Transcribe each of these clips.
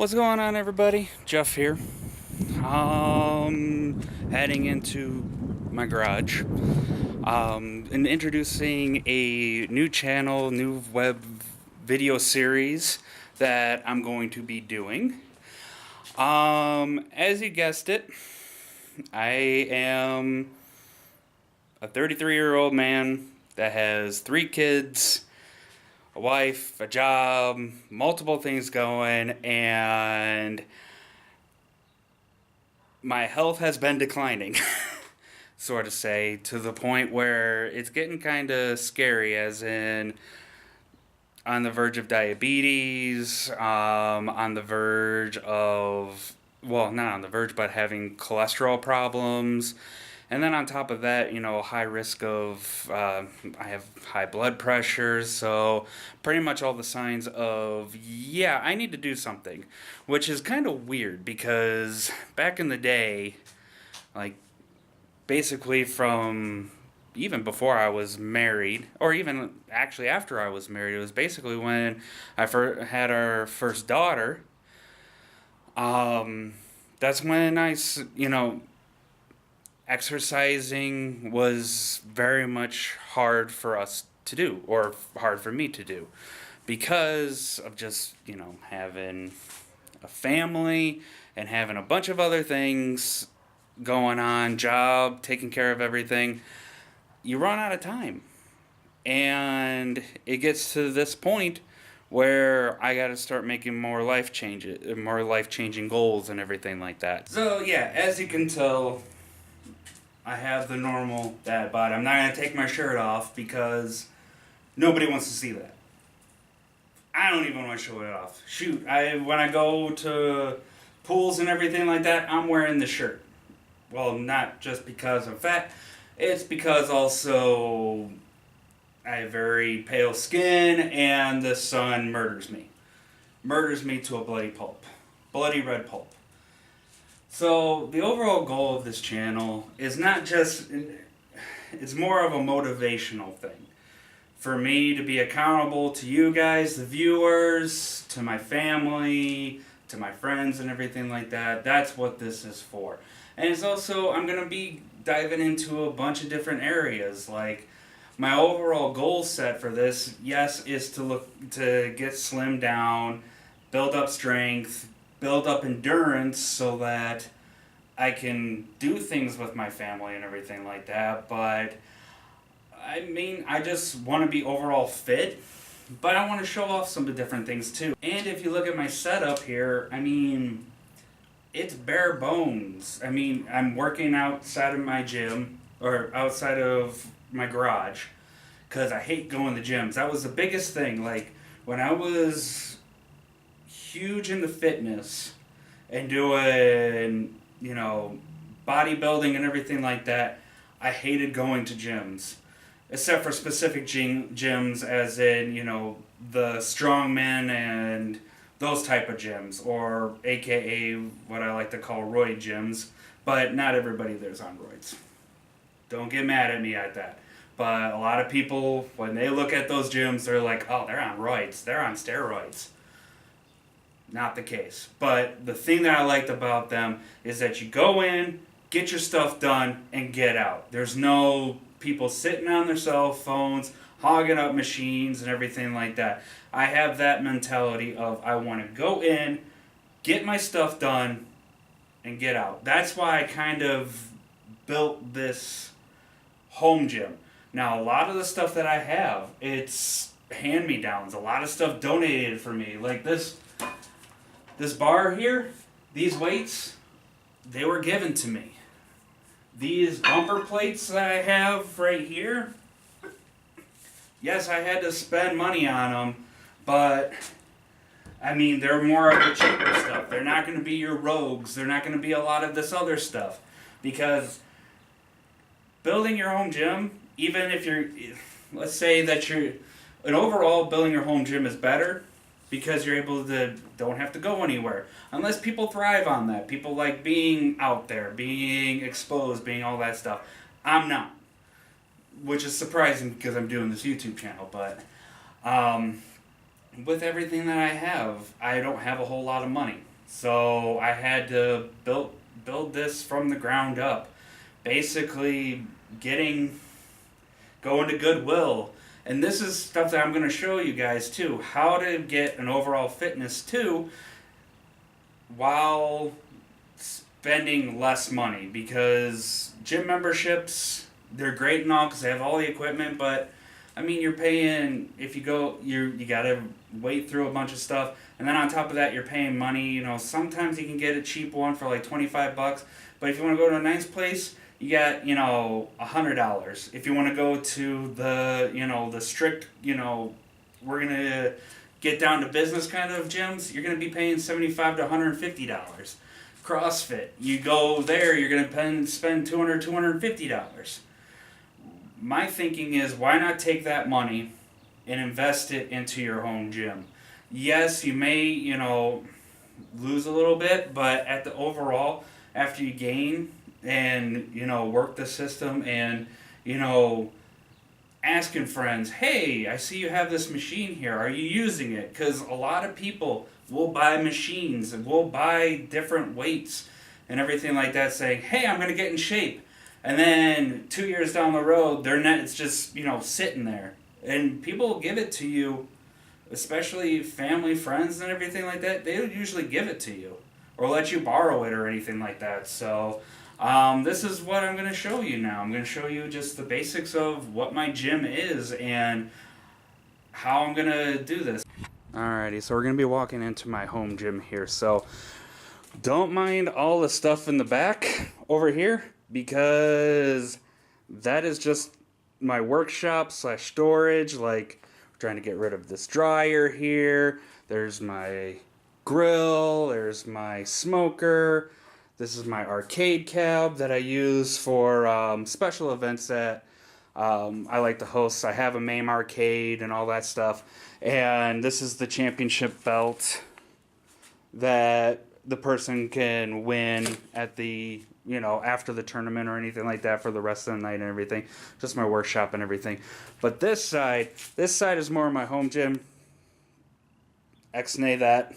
What's going on, everybody? Jeff here. Heading into my garage. And introducing a new channel, new web video series that I'm going to be doing. As you guessed it, I am a 33-year-old man that has 3 kids, a wife, a job, multiple things going, and my health has been declining, sort of say, to the point where it's getting kind of scary, as in on the verge of diabetes, on the verge of, well, not on the verge, but having cholesterol problems. And then on top of that, high risk of, I have high blood pressure, so pretty much all the signs of, yeah, I need to do something. Which is kind of weird because back in the day, like, basically from even before I was married, or even actually after I was married, it was basically when I had our first daughter. That's when exercising was very much hard for us to do, or hard for me to do, because of just, having a family and having a bunch of other things going on, job, taking care of everything. You run out of time. And it gets to this point where I got to start making more life-changing goals and everything like that. So yeah, as you can tell, I have the normal dad bod. I'm not going to take my shirt off because nobody wants to see that. I don't even want to show it off. Shoot, when I go to pools and everything like that, I'm wearing the shirt. Well, not just because I'm fat. It's because also I have very pale skin and the sun murders me. Murders me to a bloody pulp. Bloody red pulp. So the overall goal of this channel is not just, it's more of a motivational thing. For me to be accountable to you guys, the viewers, to my family, to my friends and everything like that. That's what this is for. And it's also, I'm going to be diving into a bunch of different areas. Like, my overall goal set for this, yes, is to get slimmed down, build up strength, build up endurance so that I can do things with my family and everything like that. But I mean, I just want to be overall fit, but I want to show off some of the different things too. And if you look at my setup here, I mean, it's bare bones. I mean, I'm working outside of my gym, or outside of my garage, because I hate going to gyms. That was the biggest thing. Like, when I was huge into fitness and doing, bodybuilding and everything like that, I hated going to gyms. Except for specific gyms, as in, the strongmen and those type of gyms, or AKA what I like to call roid gyms. But not everybody there's on roids. Don't get mad at me at that. But a lot of people, when they look at those gyms, they're like, oh, they're on roids. They're on steroids. Not the case. But the thing that I liked about them is that you go in, get your stuff done, and get out. There's no people sitting on their cell phones, hogging up machines and everything like that. I have that mentality of I want to go in, get my stuff done, and get out. That's why I kind of built this home gym. Now, a lot of the stuff that I have, it's hand-me-downs. A lot of stuff donated for me. Like this bar here, these weights, they were given to me. These bumper plates that I have right here, yes, I had to spend money on them, but, I mean, they're more of the cheaper stuff. They're not going to be your Rogues. They're not going to be a lot of this other stuff. Because building your home gym, even if let's say that an overall building your home gym is better, because you're able to, don't have to go anywhere. Unless people thrive on that. People like being out there, being exposed, being all that stuff. I'm not. Which is surprising because I'm doing this YouTube channel. But with everything that I have, I don't have a whole lot of money. So I had to build this from the ground up. Basically, going to Goodwill. And this is stuff that I'm going to show you guys too. How to get an overall fitness too while spending less money. Because gym memberships, they're great and all because they have all the equipment, but I mean, you're paying, if you go, you got to wait through a bunch of stuff. And then on top of that, you're paying money. You know, sometimes you can get a cheap one for like 25 bucks. But if you want to go to a nice place, you got, $100. If you want to go to the strict, we're going to get down to business kind of gyms, you're going to be paying $75 to $150. CrossFit, you go there, you're going to spend $200, $250. My thinking is, why not take that money and invest it into your home gym? Yes, you may, lose a little bit, but at the overall, after you gain and, work the system and, asking friends, hey, I see you have this machine here. Are you using it? Because a lot of people will buy machines and will buy different weights and everything like that saying, hey, I'm going to get in shape. And then 2 years down the road, it's just, sitting there. And people will give it to you, especially family, friends, and everything like that. They would usually give it to you or let you borrow it or anything like that. So this is what I'm going to show you now. I'm going to show you just the basics of what my gym is and how I'm going to do this. Alrighty, so we're going to be walking into my home gym here. So don't mind all the stuff in the back over here, because that is just my workshop / storage. Like, we're trying to get rid of this dryer here. There's my grill. There's my smoker. This is my arcade cab that I use for special events that I like to host. I have a MAME arcade and all that stuff. And this is the championship belt that the person can win at the, after the tournament or anything like that for the rest of the night and everything. Just my workshop and everything. But this side is more my home gym. X-nay that.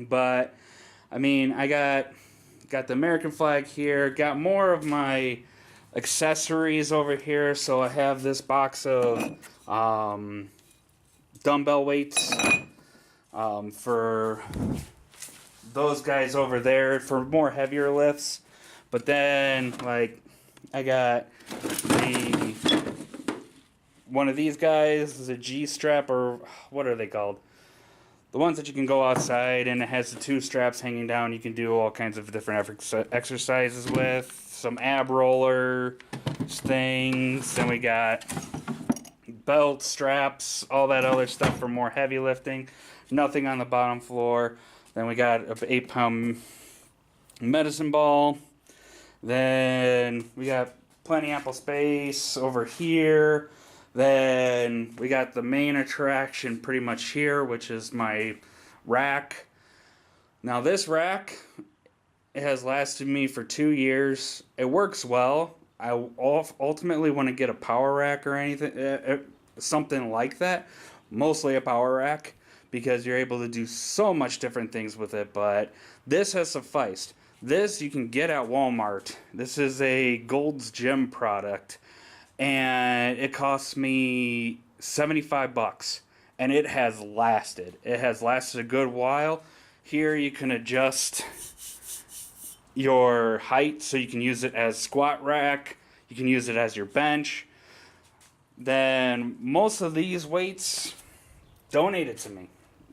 But, I mean, I got the American flag here. Got more of my accessories over here. So I have this box of dumbbell weights for those guys over there for more heavier lifts. But then, like, I got one of these guys is a G-strap, or what are they called? The ones that you can go outside and it has the two straps hanging down. You can do all kinds of different exercises with. Some ab roller things. Then we got belt straps, all that other stuff for more heavy lifting. Nothing on the bottom floor. Then we got an 8-pound medicine ball. Then we got plenty ample space over here. Then we got the main attraction pretty much here, which is my rack. Now this rack, it has lasted me for 2 years. It works well. I ultimately want to get a power rack or anything, something like that. Mostly a power rack, because you're able to do so much different things with it. But this has sufficed. This you can get at Walmart. This is a Gold's Gym product, and it cost me $75, and it has lasted. It has lasted a good while. Here you can adjust your height, so you can use it as squat rack. You can use it as your bench. Then most of these weights donated to me.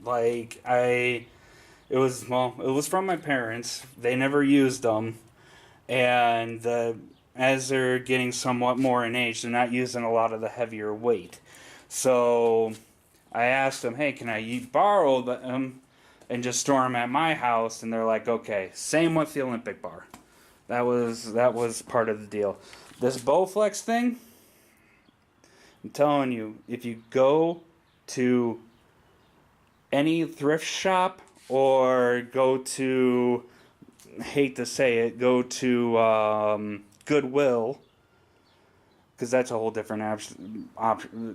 Like, it was from my parents. They never used them, and as they're getting somewhat more in age, they're not using a lot of the heavier weight. So I asked them, hey, can I borrow them and just store them at my house? And they're like, okay. Same with the Olympic bar. That was part of the deal. This Bowflex thing, I'm telling you, if you go to any thrift shop or go to, hate to say it, go to Goodwill, because that's a whole different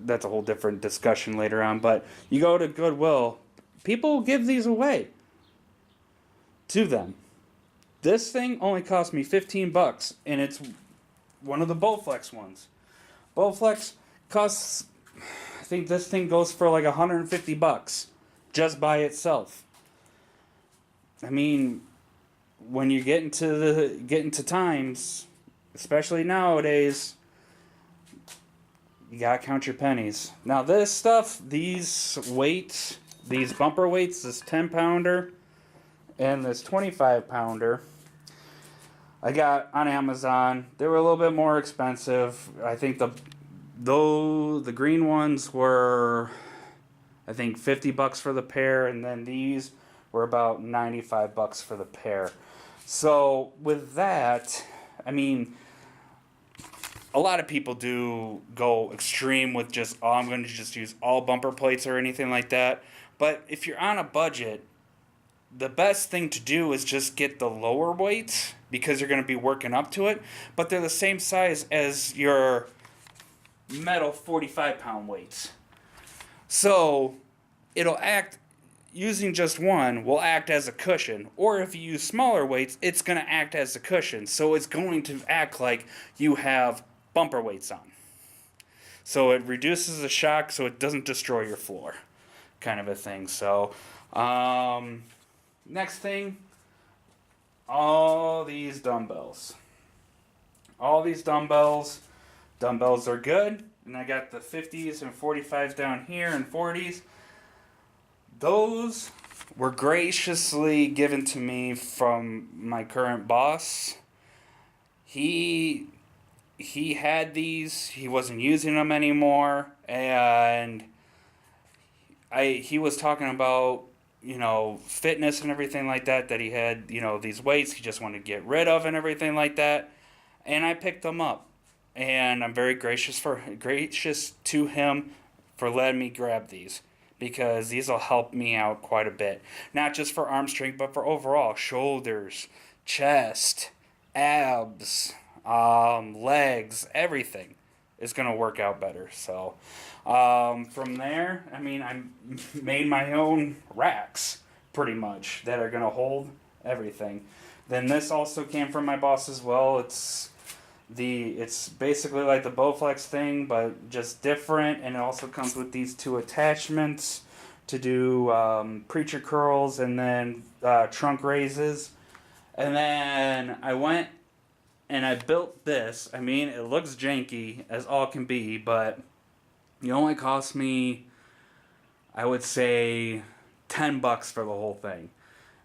that's a whole different discussion later on. But you go to Goodwill, people give these away. to them. This thing only cost me $15, and it's one of the Bowflex ones. Bowflex costs, I think this thing goes for like $150 just by itself. I mean, when you get into times, especially nowadays, you gotta count your pennies. Now this stuff, these weights, these bumper weights, this 10-pounder and this 25-pounder, I got on Amazon. They were a little bit more expensive. I think the green ones were, I think, $50 for the pair, and then these were about $95 for the pair. So with that, I mean, a lot of people do go extreme with just, oh, I'm going to just use all bumper plates or anything like that. But if you're on a budget, the best thing to do is just get the lower weights because you're going to be working up to it. But they're the same size as your metal 45-pound weights. So it'll act, using just one will act as a cushion. Or if you use smaller weights, it's going to act as a cushion. So it's going to act like you have bumper weights on. So it reduces the shock so it doesn't destroy your floor, kind of a thing. So next thing, all these dumbbells. Dumbbells are good. And I got the 50s and 45s down here and 40s. Those were graciously given to me from my current boss. He had these. He wasn't using them anymore, and he was talking about, fitness and everything like that. That he had, these weights he just wanted to get rid of and everything like that. And I picked them up, and I'm very gracious to him for letting me grab these, because these will help me out quite a bit. Not just for arm strength, but for overall shoulders, chest, abs, legs, everything is going to work out better. So from there, I mean, I made my own racks pretty much that are going to hold everything. Then this also came from my boss as well. It's basically like the Bowflex thing, but just different, and it also comes with these two attachments to do preacher curls and then trunk raises. And then I went and I built this. I mean, it looks janky as all can be, but it only cost me, I would say, $10 for the whole thing.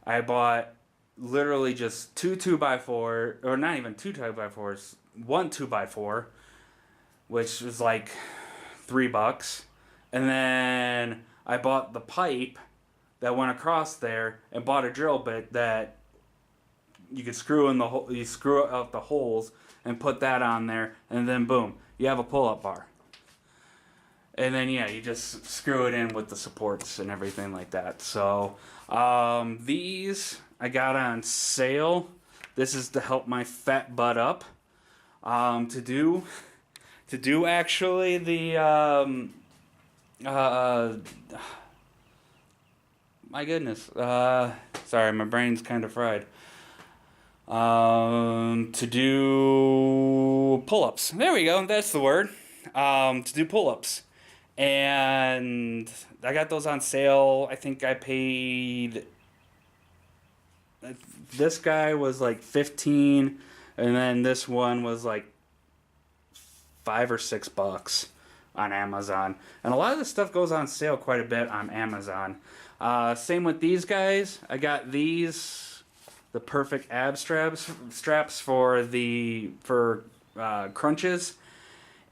I bought literally just two 2x4, or not even two 2x4s, one 2x4, which was like $3. And then I bought the pipe that went across there and bought a drill bit that you could screw in the hole. You screw out the holes and put that on there, and then boom, you have a pull-up bar. And then you just screw it in with the supports and everything like that. So these I got on sale. This is to help my fat butt up. To do actually the my goodness, sorry, my brain's kind of fried. To do pull-ups. There we go. That's the word. To do pull-ups, and I got those on sale. I think I paid. This guy was like $15, and then this one was like $5 or $6 on Amazon. And a lot of this stuff goes on sale quite a bit on Amazon. Same with these guys. I got these, the perfect ab straps for crunches,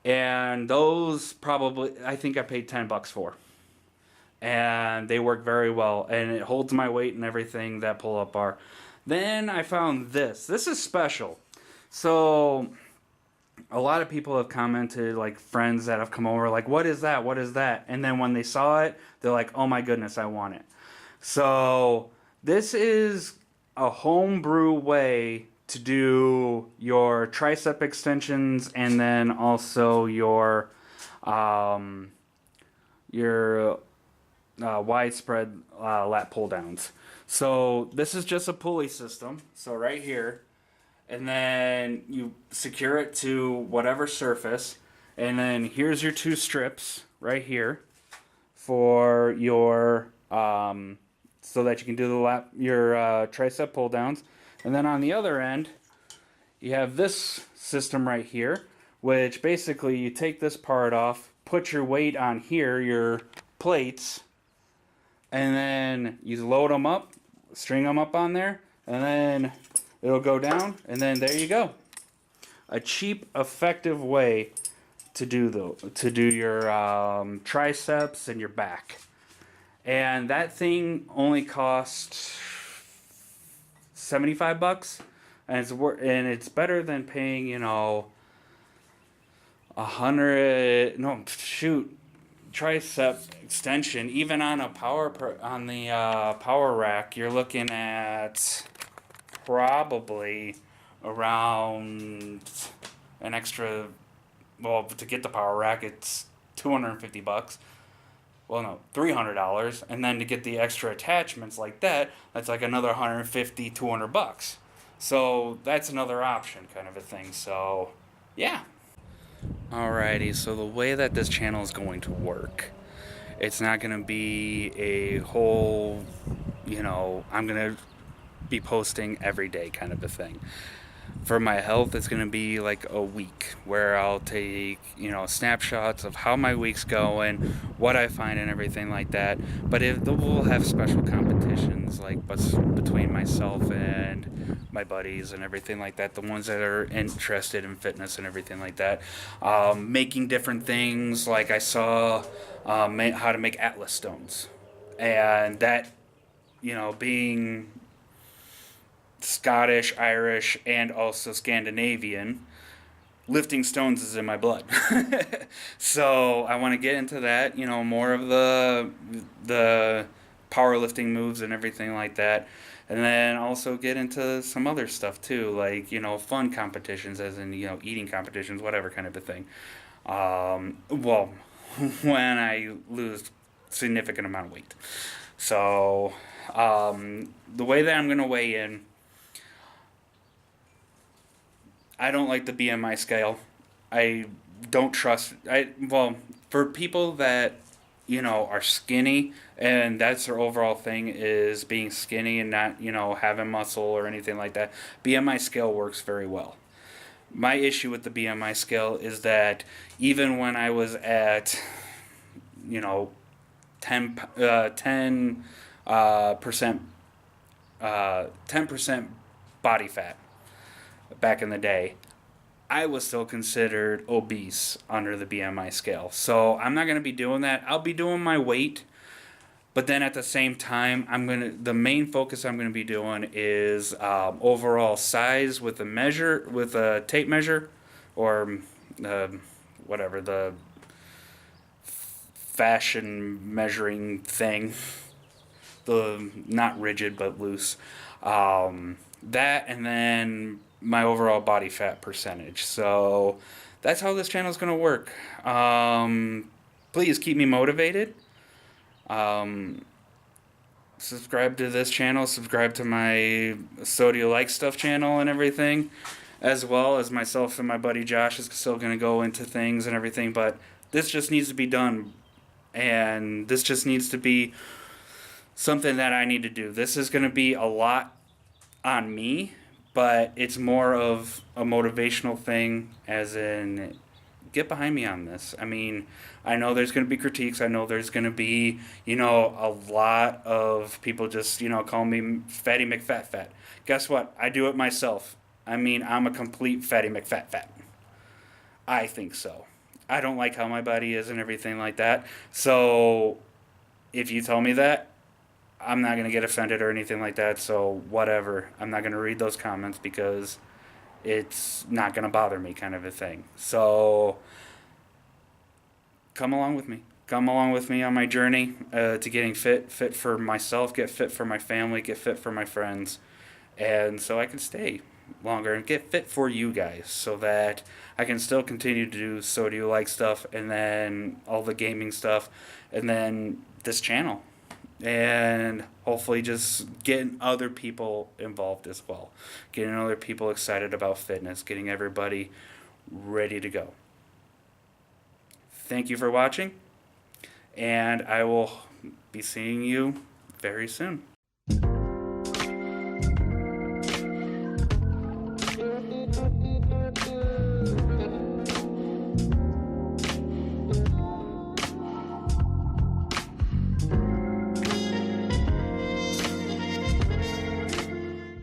and those probably I think I paid $10 for. And they work very well, and it holds my weight and everything, that pull-up bar. Then I found this. This is special. So a lot of people have commented, like friends that have come over, like, what is that? What is that? And then when they saw it, they're like, oh my goodness, I want it. So this is a homebrew way to do your tricep extensions, and then also your widespread lat pull downs. So this is just a pulley system. So right here, and then you secure it to whatever surface, and then here's your two strips right here for your so that you can do your tricep pull downs, and then on the other end you have this system right here, which basically you take this part off, put your weight on here, your plates, and then you load them up, string them up on there, and then it'll go down, and then there you go. A cheap, effective way to do your triceps and your back. And that thing only cost $75, and it's better than paying, you know, 100. No, shoot, tricep extension. Even on a on the power rack, you're looking at probably around an extra. Well, to get the power rack, it's $250. Well, no, $300, and then to get the extra attachments like that, that's like another 150, $200. So that's another option, kind of a thing. So, yeah. Alrighty, so the way that this channel is going to work, it's not going to be a whole, you know, I'm going to be posting every day kind of a thing. For my health, it's going to be like a week where I'll take, you know, snapshots of how my week's going, what I find and everything like that. But we'll have special competitions like between myself and my buddies and everything like that, the ones that are interested in fitness and everything like that. Making different things, like I saw how to make Atlas stones. And that, you know, being Scottish, Irish, and also Scandinavian, lifting stones is in my blood. So I want to get into that, you know, more of the powerlifting moves and everything like that. And then also get into some other stuff too, like, you know, fun competitions, as in, you know, eating competitions, whatever kind of a thing. Well, when I lose significant amount of weight. So the way that I'm going to weigh in, I don't like the BMI scale. I don't trust. Well, for people that, you know, are skinny and that's their overall thing is being skinny and not, you know, having muscle or anything like that, BMI scale works very well. My issue with the BMI scale is that even when I was at, you know, 10% 10% body fat back in the day, I was still considered obese under the BMI scale. So I'm not going to be doing that. I'll be doing my weight, but then at the same time, the main focus I'm going to be doing is overall size with a tape measure, or whatever the fashion measuring thing, the not rigid but loose. That, and then my overall body fat percentage. So that's how this channel is going to work. Please keep me motivated. Subscribe to this channel. Subscribe to my SDYLS stuff channel and everything, as well as myself and my buddy Josh is still going to go into things and everything. But this just needs to be done, and this just needs to be something that I need to do. This is going to be a lot on me, but it's more of a motivational thing, as in, get behind me on this. I mean, I know there's going to be critiques. I know there's going to be, you know, a lot of people just, you know, call me Fatty McFat. Guess what? I do it myself. I mean, I'm a complete Fatty McFat. I think so. I don't like how my body is and everything like that. So if you tell me that, I'm not going to get offended or anything like that, so whatever. I'm not going to read those comments because it's not going to bother me, kind of a thing. So come along with me. Come along with me on my journey to getting fit for myself, get fit for my family, get fit for my friends, and so I can stay longer and get fit for you guys so that I can still continue to do So Do You Like stuff, and then all the gaming stuff, and then this channel. and hopefully just getting other people involved as well, getting other people excited about fitness, getting everybody ready to go. Thank you for watching, and I will be seeing you very soon.